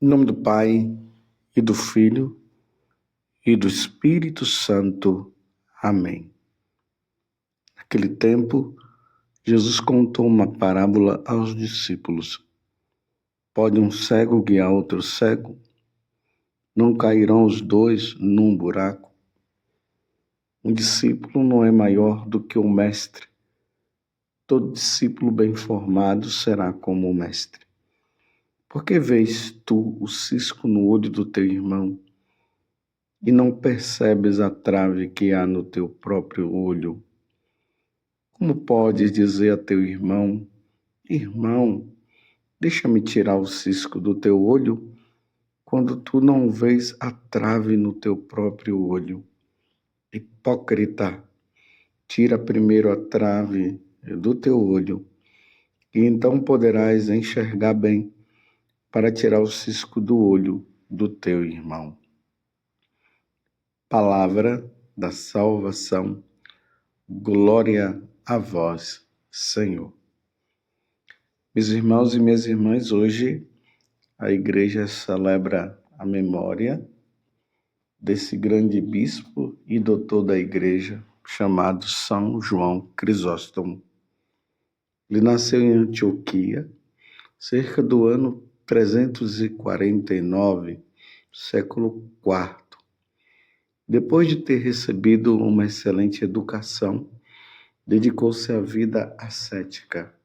Em nome do Pai, e do Filho, e do Espírito Santo. Amém. Naquele tempo, Jesus contou uma parábola aos discípulos. Pode um cego guiar outro cego? Não cairão os dois num buraco? Um discípulo não é maior do que o mestre. Todo discípulo bem formado será como o mestre. Por que vês tu o cisco no olho do teu irmão e não percebes a trave que há no teu próprio olho? Como podes dizer a teu irmão: Irmão, deixa-me tirar o cisco do teu olho, quando tu não vês a trave no teu próprio olho? Hipócrita, tira primeiro a trave do teu olho, e então poderás enxergar bem para tirar o cisco do olho do teu irmão. Palavra da salvação. Glória a vós, Senhor. Meus irmãos e minhas irmãs, hoje a igreja celebra a memória desse grande bispo e doutor da igreja chamado São João Crisóstomo. Ele nasceu em Antioquia, cerca do ano 349, século IV. Depois de ter recebido uma excelente educação, dedicou-se à vida ascética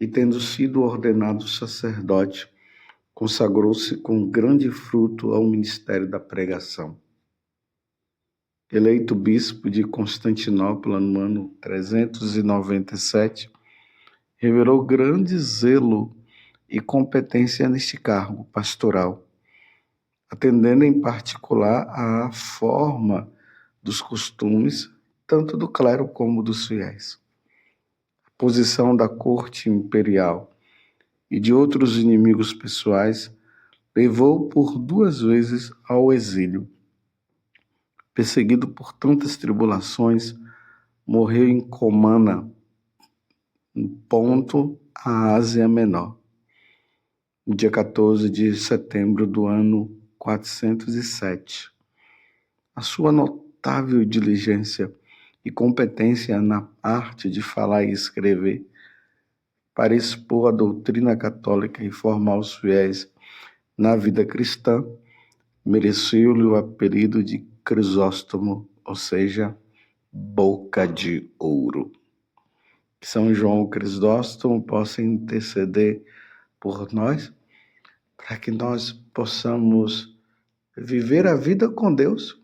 e, tendo sido ordenado sacerdote, consagrou-se com grande fruto ao ministério da pregação. Eleito bispo de Constantinopla no ano 397, revelou grande zelo e competência neste cargo pastoral, atendendo em particular à forma dos costumes, tanto do clero como dos fiéis. A posição da corte imperial e de outros inimigos pessoais levou por 2 vezes ao exílio. Perseguido por tantas tribulações, morreu em Comana, em Ponto, a Ásia Menor, no dia 14 de setembro do ano 407. A sua notável diligência e competência na arte de falar e escrever, para expor a doutrina católica e formar os fiéis na vida cristã, mereceu-lhe o apelido de Crisóstomo, ou seja, boca de ouro. Que São João Crisóstomo possa interceder por nós, para que nós possamos viver a vida com Deus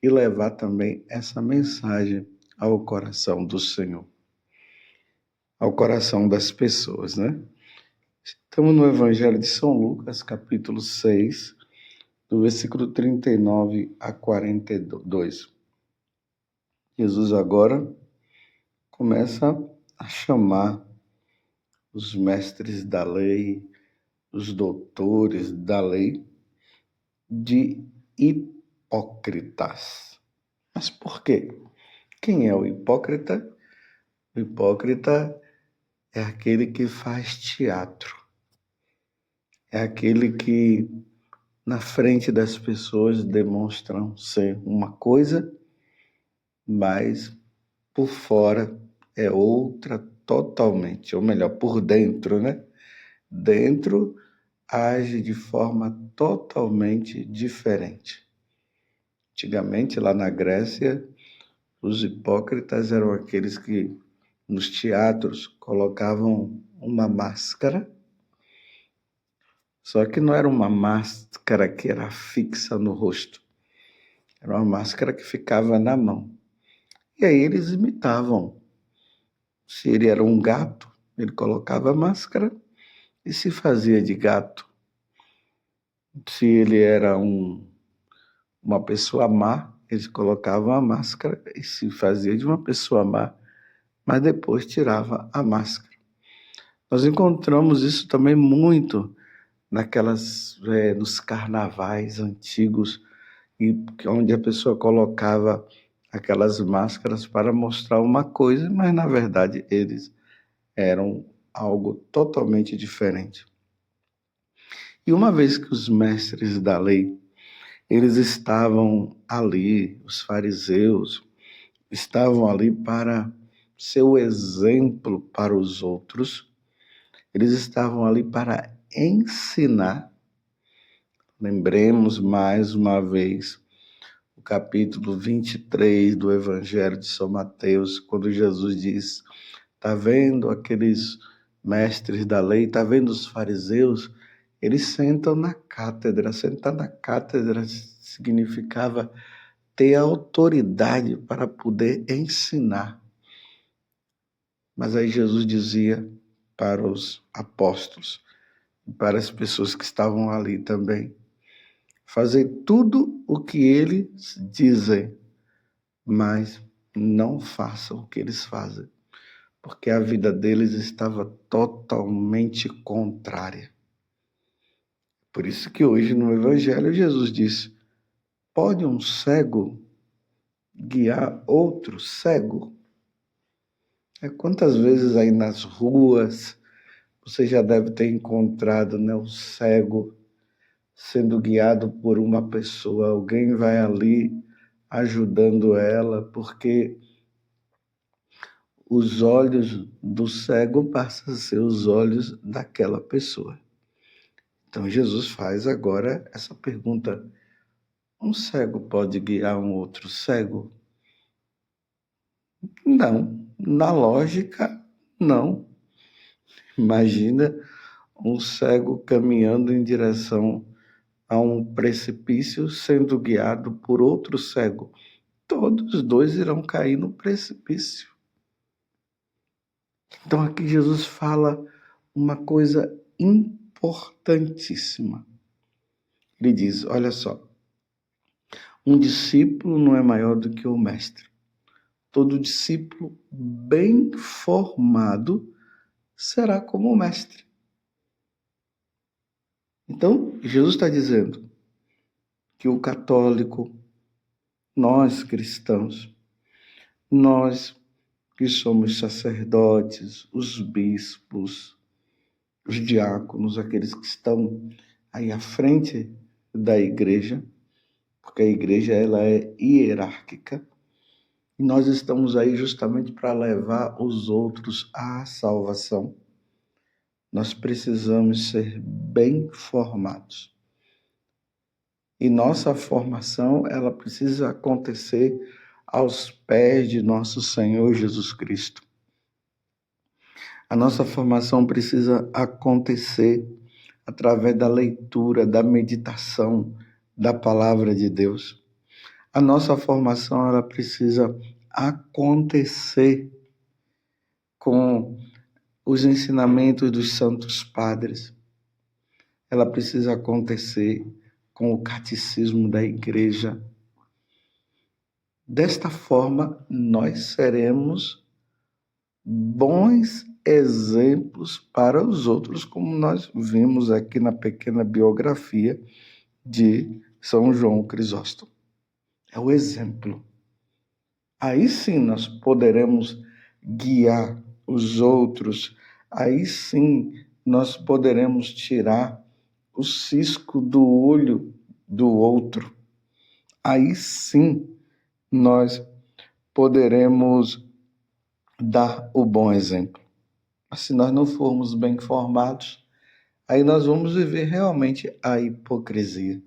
e levar também essa mensagem ao coração do Senhor, ao coração das pessoas, né? Estamos no Evangelho de São Lucas, capítulo 6, do versículo 39 a 42. Jesus agora começa a chamar os mestres da lei, os doutores da lei, de hipócritas. Mas por quê? Quem é o hipócrita? O hipócrita é aquele que faz teatro. É aquele que, na frente das pessoas, demonstram ser uma coisa, mas por fora é outra totalmente, ou melhor, por dentro, né? Dentro age de forma totalmente diferente. Antigamente, lá na Grécia, os hipócritas eram aqueles que nos teatros colocavam uma máscara, só que não era uma máscara que era fixa no rosto, era uma máscara que ficava na mão. E aí eles imitavam. Se ele era um gato, ele colocava a máscara e se fazia de gato. Se ele era uma pessoa má, eles colocavam a máscara e se fazia de uma pessoa má, mas depois tirava a máscara. Nós encontramos isso também muito nos carnavais antigos, onde a pessoa colocava aquelas máscaras para mostrar uma coisa, mas na verdade eles eram algo totalmente diferente. E uma vez que os mestres da lei, eles estavam ali, os fariseus, estavam ali para ser o exemplo para os outros, eles estavam ali para ensinar. Lembremos mais uma vez o capítulo 23 do Evangelho de São Mateus, quando Jesus diz: está vendo aqueles mestres da lei, está vendo os fariseus? Eles sentam na cátedra. Sentar na cátedra significava ter autoridade para poder ensinar. Mas aí Jesus dizia para os apóstolos, para as pessoas que estavam ali também: fazer tudo o que eles dizem, mas não façam o que eles fazem, porque a vida deles estava totalmente contrária. Por isso que hoje no Evangelho Jesus diz: pode um cego guiar outro cego? Quantas vezes aí nas ruas você já deve ter encontrado, né, o cego sendo guiado por uma pessoa, alguém vai ali ajudando ela, porque os olhos do cego passam a ser os olhos daquela pessoa. Então Jesus faz agora essa pergunta: um cego pode guiar um outro cego? Não, na lógica, não. Imagina um cego caminhando em direção a um precipício sendo guiado por outro cego. Todos os dois irão cair no precipício. Então aqui Jesus fala uma coisa importantíssima. Ele diz: olha só, um discípulo não é maior do que o mestre. Todo discípulo bem formado será como o mestre. Então, Jesus está dizendo que o católico, nós cristãos, nós que somos sacerdotes, os bispos, os diáconos, aqueles que estão aí à frente da igreja, porque a igreja ela é hierárquica, e nós estamos aí justamente para levar os outros à salvação. Nós precisamos ser bem formados. E nossa formação, ela precisa acontecer aos pés de nosso Senhor Jesus Cristo. A nossa formação precisa acontecer através da leitura, da meditação da palavra de Deus. A nossa formação, ela precisa acontecer com os ensinamentos dos santos padres. Ela precisa acontecer com o catecismo da igreja. Desta forma, nós seremos bons exemplos para os outros, como nós vimos aqui na pequena biografia de São João Crisóstomo. É o exemplo. Aí sim nós poderemos guiar os outros, aí sim nós poderemos tirar o cisco do olho do outro. Aí sim nós poderemos dar o bom exemplo. Mas se nós não formos bem formados, aí nós vamos viver realmente a hipocrisia.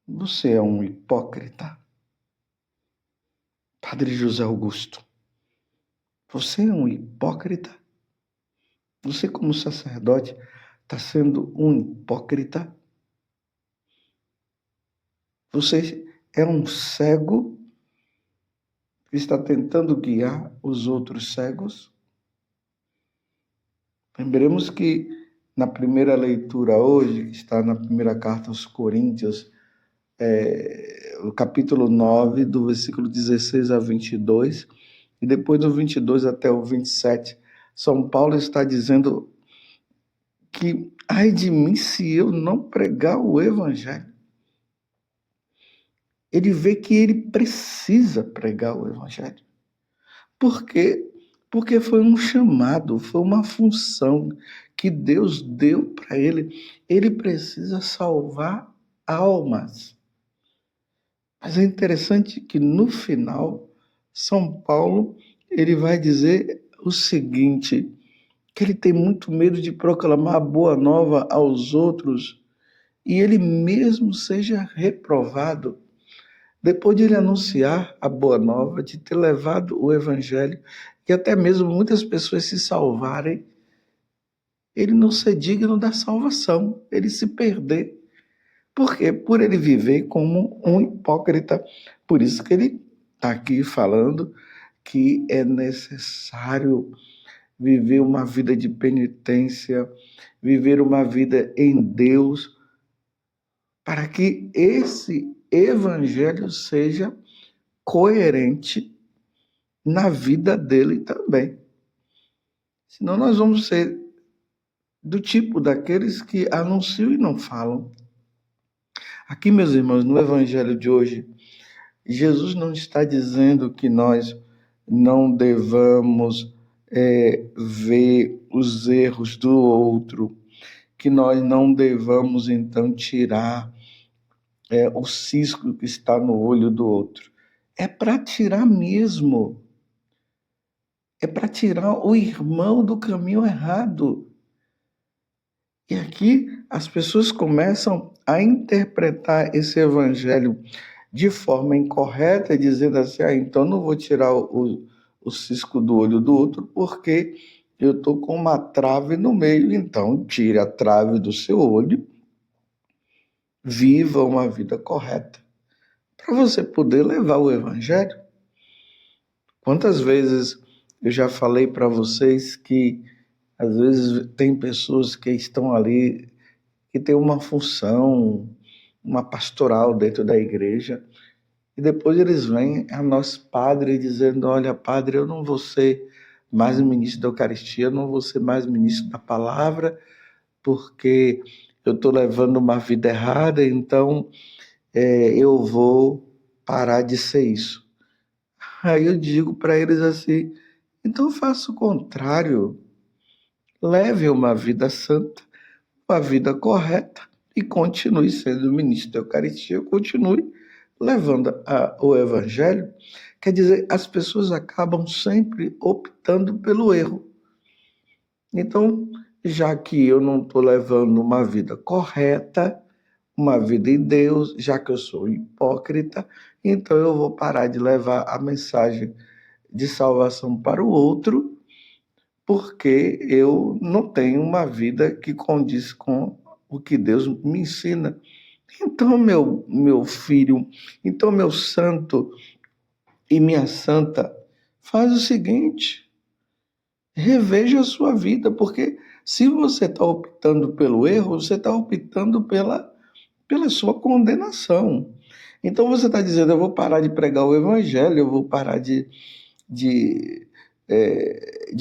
Você é um hipócrita? Padre José Augusto, você é um hipócrita? Você, como sacerdote, está sendo um hipócrita? Você é um cego que está tentando guiar os outros cegos? Lembremos que na primeira leitura hoje, que está na primeira carta aos Coríntios, o capítulo 9, do versículo 16 a 22, e depois do 22 até o 27, São Paulo está dizendo que ai de mim se eu não pregar o evangelho. Ele vê que ele precisa pregar o evangelho. Por quê? Porque foi um chamado, foi uma função que Deus deu para ele. Ele precisa salvar almas. Mas é interessante que no final, São Paulo, ele vai dizer o seguinte, que ele tem muito medo de proclamar a boa nova aos outros e ele mesmo seja reprovado. Depois de ele anunciar a boa nova, de ter levado o evangelho, e até mesmo muitas pessoas se salvarem, ele não ser digno da salvação, ele se perder. Por quê? Por ele viver como um hipócrita. Por isso que ele está aqui falando que é necessário viver uma vida de penitência, viver uma vida em Deus, para que esse evangelho seja coerente na vida dele também. Senão nós vamos ser do tipo daqueles que anunciam e não falam. Aqui, meus irmãos, no evangelho de hoje, Jesus não está dizendo que nós não devamos ver os erros do outro, que nós não devamos, então, tirar o cisco que está no olho do outro. É para tirar mesmo. É para tirar o irmão do caminho errado. E aqui as pessoas começam a interpretar esse evangelho de forma incorreta, dizendo assim, então não vou tirar o cisco do olho do outro, porque eu estou com uma trave no meio, então tire a trave do seu olho, viva uma vida correta, para você poder levar o evangelho. Quantas vezes eu já falei para vocês que às vezes tem pessoas que estão ali, que têm uma função, uma pastoral dentro da igreja, e depois eles vêm a nós padre dizendo, olha padre, eu não vou ser mais ministro da Eucaristia, eu não vou ser mais ministro da palavra, porque eu estou levando uma vida errada, então eu vou parar de ser isso. Aí eu digo para eles assim, então faça o contrário, leve uma vida santa, uma vida correta e continue sendo ministro da Eucaristia, continue levando o Evangelho. Quer dizer, as pessoas acabam sempre optando pelo erro. Então, já que eu não estou levando uma vida correta, uma vida em Deus, já que eu sou hipócrita, então eu vou parar de levar a mensagem de salvação para o outro, porque eu não tenho uma vida que condiz com o que Deus me ensina. Então, meu filho, então, meu santo e minha santa, faz o seguinte, reveja a sua vida, porque se você está optando pelo erro, você está optando pela sua condenação. Então, você está dizendo, eu vou parar de pregar o evangelho, eu vou parar de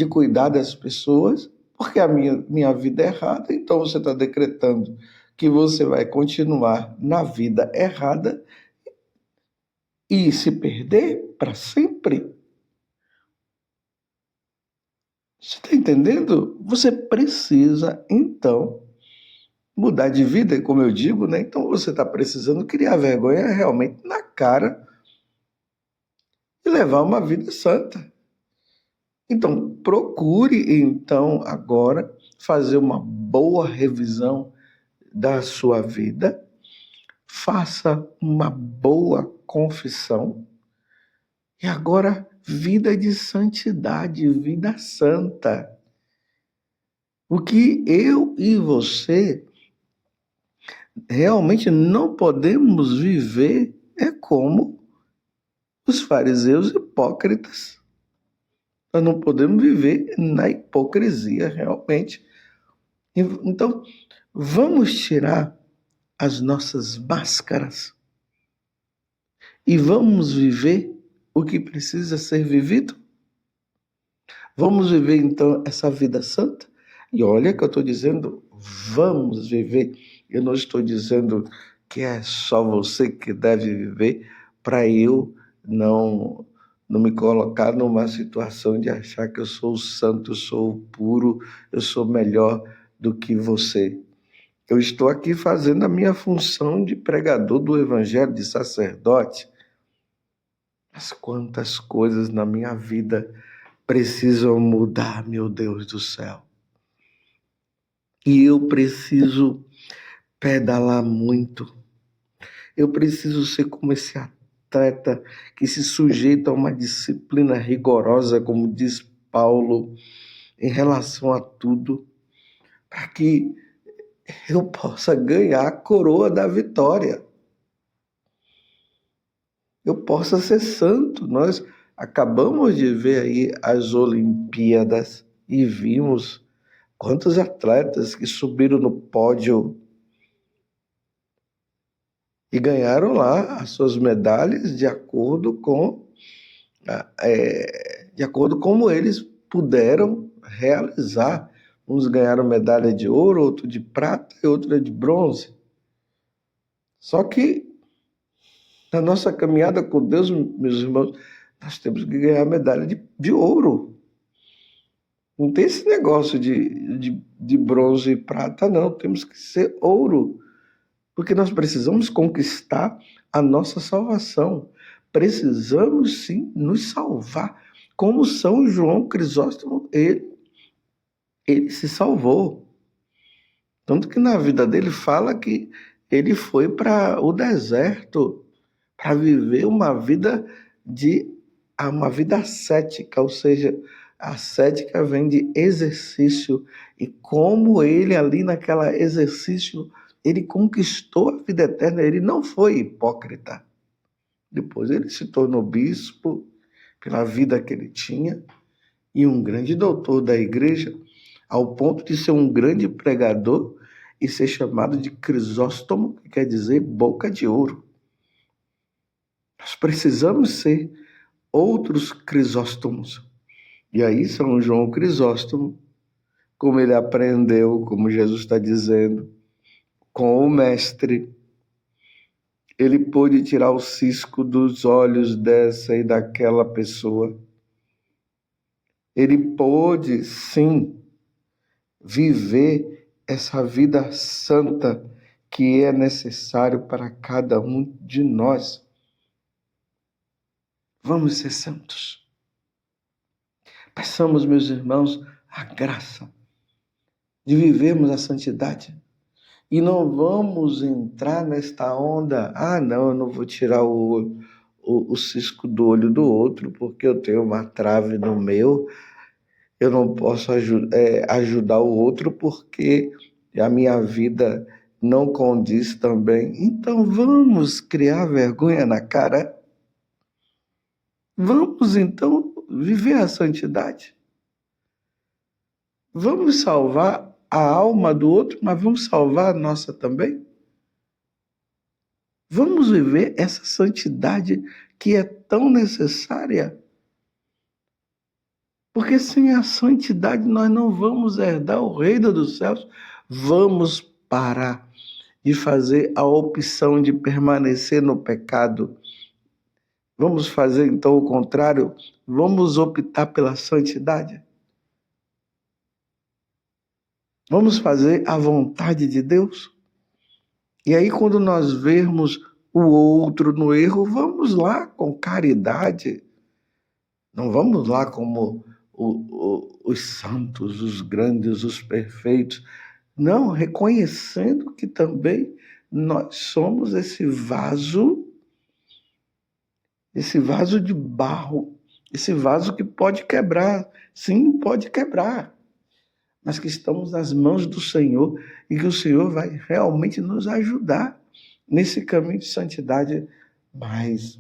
cuidar das pessoas, porque a minha vida é errada, então você está decretando que você vai continuar na vida errada e se perder para sempre. Você está entendendo? Você precisa, então, mudar de vida, como eu digo, né? Então você está precisando criar vergonha realmente na cara e levar uma vida santa. Então, procure, então, agora, fazer uma boa revisão da sua vida, faça uma boa confissão e agora vida de santidade, vida santa. O que eu e você realmente não podemos viver é como os fariseus hipócritas. Nós não podemos viver na hipocrisia realmente. Então, vamos tirar as nossas máscaras e vamos viver o que precisa ser vivido. Vamos viver, então, essa vida santa. E olha que eu estou dizendo, vamos viver. Eu não estou dizendo que é só você que deve viver para eu não me colocar numa situação de achar que eu sou o santo, eu sou o puro, eu sou melhor do que você. Eu estou aqui fazendo a minha função de pregador do evangelho, de sacerdote. Mas quantas coisas na minha vida precisam mudar, meu Deus do céu. E eu preciso pedalar muito. Eu preciso ser como esse atleta que se sujeita a uma disciplina rigorosa, como diz Paulo, em relação a tudo, para que eu possa ganhar a coroa da vitória. Eu possa ser santo. Nós acabamos de ver aí as Olimpíadas e vimos quantos atletas que subiram no pódio e ganharam lá as suas medalhas de acordo com de acordo como eles puderam realizar. Uns ganharam medalha de ouro, outro de prata e outro de bronze. Só que na nossa caminhada com Deus, meus irmãos, nós temos que ganhar medalha de ouro. Não tem esse negócio de bronze e prata, não. Temos que ser ouro. Porque nós precisamos conquistar a nossa salvação. Precisamos, sim, nos salvar. Como São João Crisóstomo, ele se salvou. Tanto que na vida dele fala que ele foi para o deserto para viver uma vida ascética, ou seja, a ascética vem de exercício, e como ele ali naquele exercício, ele conquistou a vida eterna, ele não foi hipócrita. Depois ele se tornou bispo pela vida que ele tinha e um grande doutor da igreja, ao ponto de ser um grande pregador e ser chamado de Crisóstomo, que quer dizer boca de ouro. Nós precisamos ser outros Crisóstomos. E aí São João Crisóstomo, como ele aprendeu, como Jesus está dizendo, com o mestre, ele pôde tirar o cisco dos olhos dessa e daquela pessoa. Ele pôde, sim, viver essa vida santa que é necessário para cada um de nós. Vamos ser santos. Peçamos, meus irmãos, a graça de vivermos a santidade. E não vamos entrar nesta onda, não, eu não vou tirar o cisco do olho do outro, porque eu tenho uma trave no meu, eu não posso ajudar o outro, porque a minha vida não condiz também. Então vamos criar vergonha na cara? Vamos então viver a santidade? Vamos salvar a alma do outro, mas vamos salvar a nossa também? Vamos viver essa santidade que é tão necessária? Porque sem a santidade nós não vamos herdar o reino dos céus. Vamos parar de fazer a opção de permanecer no pecado. Vamos fazer então o contrário? Vamos optar pela santidade? Vamos fazer a vontade de Deus? E aí, quando nós vermos o outro no erro, vamos lá com caridade. Não vamos lá como os santos, os grandes, os perfeitos. Não, reconhecendo que também nós somos esse vaso de barro, esse vaso que pode quebrar. Sim, pode quebrar. Mas que estamos nas mãos do Senhor e que o Senhor vai realmente nos ajudar nesse caminho de santidade, mas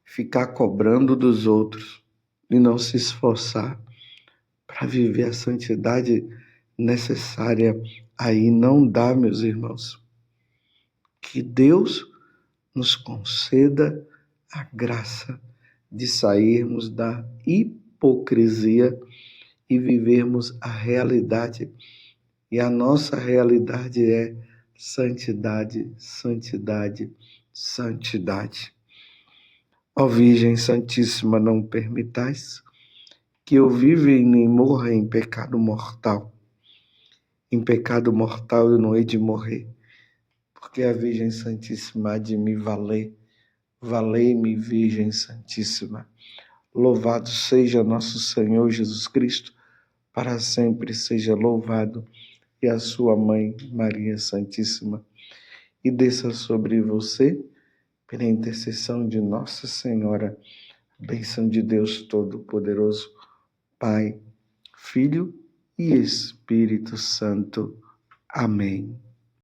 ficar cobrando dos outros e não se esforçar para viver a santidade necessária, aí não dá, meus irmãos. Que Deus nos conceda a graça de sairmos da hipocrisia e vivermos a realidade. E a nossa realidade é santidade, santidade, santidade. Ó Virgem Santíssima, não permitais que eu viva e nem morra em pecado mortal. em pecado mortal eu não hei de morrer, porque a Virgem Santíssima há de me valer. Valei-me, Virgem Santíssima. Louvado seja nosso Senhor Jesus Cristo, para sempre seja louvado, e a sua mãe, Maria Santíssima. E desça sobre você, pela intercessão de Nossa Senhora, a bênção de Deus Todo-Poderoso, Pai, Filho e Espírito Santo. Amém.